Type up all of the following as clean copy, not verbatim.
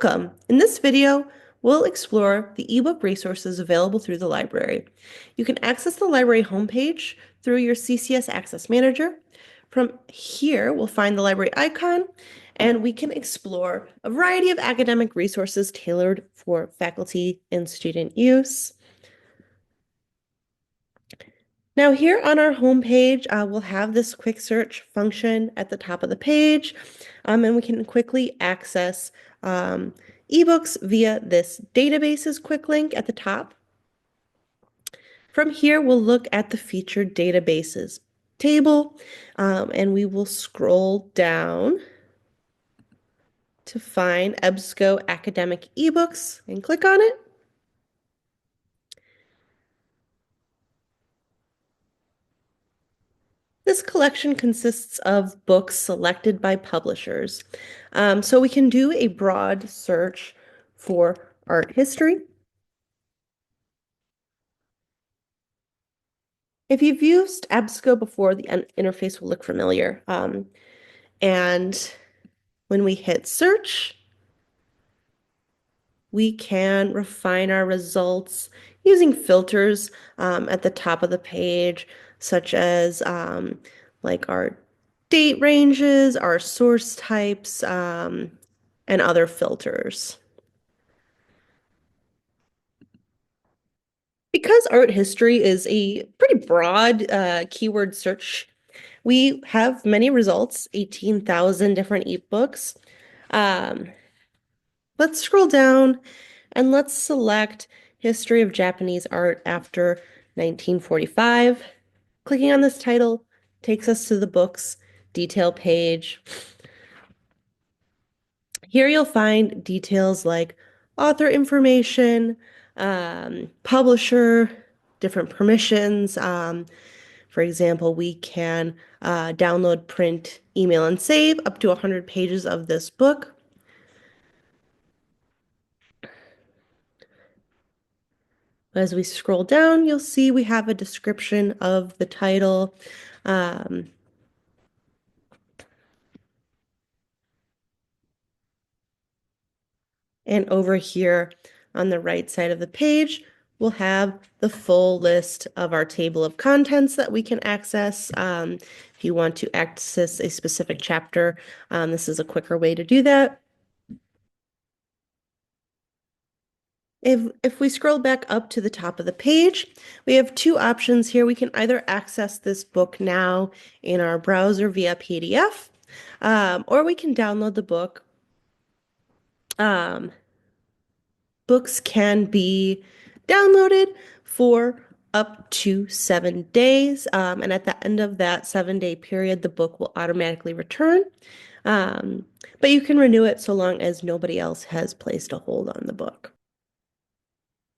Welcome! In this video, we'll explore the ebook resources available through the library. You can access the library homepage through your CCS Access Manager. From here, we'll find the library icon, and we can explore a variety of academic resources tailored for faculty and student use. Now here on our homepage, we'll have this quick search function at the top of the page, and we can quickly access ebooks via this databases quick link at the top. From here, we'll look at the featured databases table, and we will scroll down to find EBSCO academic ebooks and click on it. This collection consists of books selected by publishers. So we can do a broad search for art history. If you've used EBSCO before, the interface will look familiar. And when we hit search, we can refine our results using filters at the top of the page, such as like our date ranges, our source types, and other filters. Because art history is a pretty broad keyword search, we have many results, 18,000 different ebooks. Let's scroll down and let's select History of Japanese Art after 1945. Clicking on this title takes us to the book's detail page. Here you'll find details like author information, publisher, different permissions. For example, we can download, print, email, and save up to 100 pages of this book. As we scroll down, you'll see we have a description of the title. And over here on the right side of the page, we'll have the full list of our table of contents that we can access. If you want to access a specific chapter, this is a quicker way to do that. If we scroll back up to the top of the page, we have two options here. We can either access this book now in our browser via PDF, or we can download the book. Books can be downloaded for up to 7 days, and at the end of that 7-day period, the book will automatically return. But you can renew it so long as nobody else has placed a hold on the book.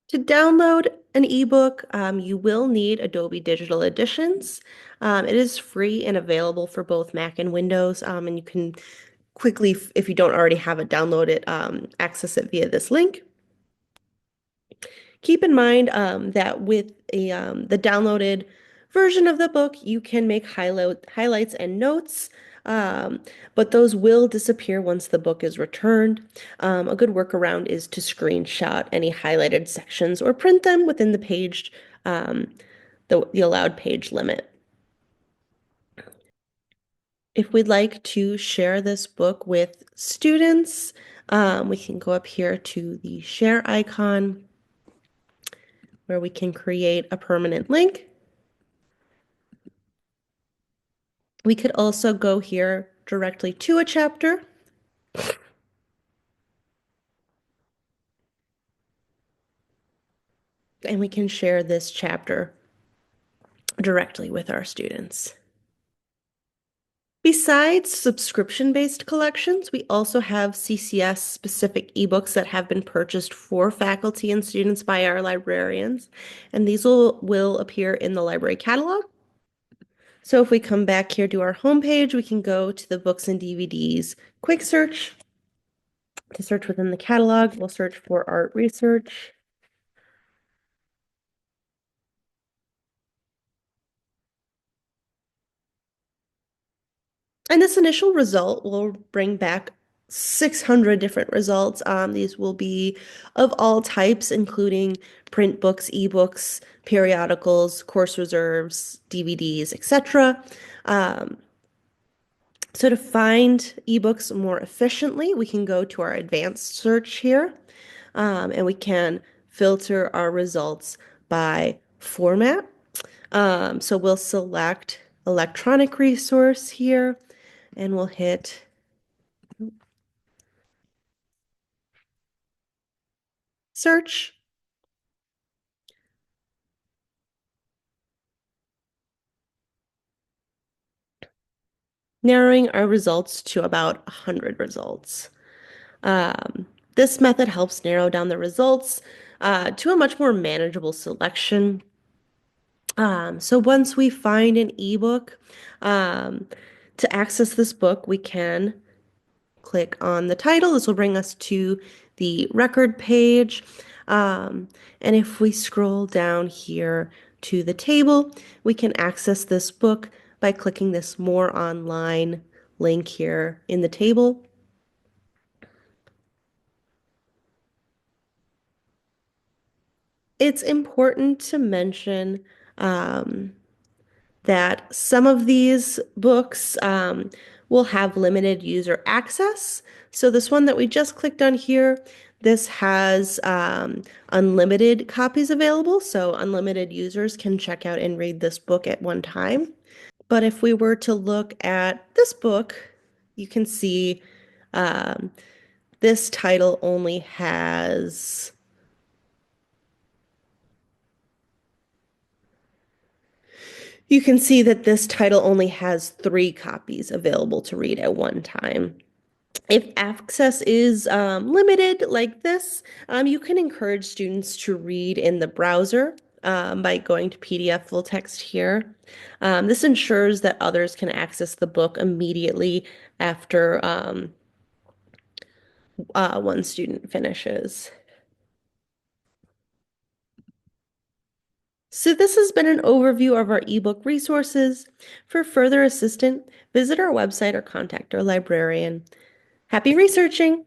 To download an ebook, you will need Adobe Digital Editions. It is free and available for both Mac and Windows, and you can quickly, if you don't already have it, download it, access it via this link. Keep in mind that with the downloaded version of the book, you can make highlights and notes, but those will disappear once the book is returned. A good workaround is to screenshot any highlighted sections or print them within the page, the allowed page limit. If we'd like to share this book with students, we can go up here to the share icon, where we can create a permanent link. We could also go here directly to a chapter. And we can share this chapter directly with our students. Besides subscription-based collections, we also have CCS-specific ebooks that have been purchased for faculty and students by our librarians, and these will appear in the library catalog. So if we come back here to our homepage, we can go to the books and DVDs quick search. To search within the catalog, we'll search for art research. And this initial result will bring back 600 different results. These will be of all types, including print books, ebooks, periodicals, course reserves, DVDs, etc. Um, so to find ebooks more efficiently, we can go to our advanced search here, and we can filter our results by format. So we'll select electronic resource here, and we'll hit search. Narrowing our results to about 100 results. Um, this method helps narrow down the results to a much more manageable selection. So once we find an ebook, um, to access this book, we can click on the title. This will bring us to the record page. Um, and if we scroll down here to the table, we can access this book by clicking this More Online link here in the table. It's important to mention um, that some of these books will have limited user access. So this one that we just clicked on here, this has unlimited copies available. So unlimited users can check out and read this book at one time. But if we were to look at this book, you can see um, this title only has you can see that this title only has 3 copies available to read at one time. If access is limited like this, you can encourage students to read in the browser by going to PDF full text here. This ensures that others can access the book immediately after one student finishes. So this has been an overview of our ebook resources. For further assistance, visit our website or contact our librarian. Happy researching!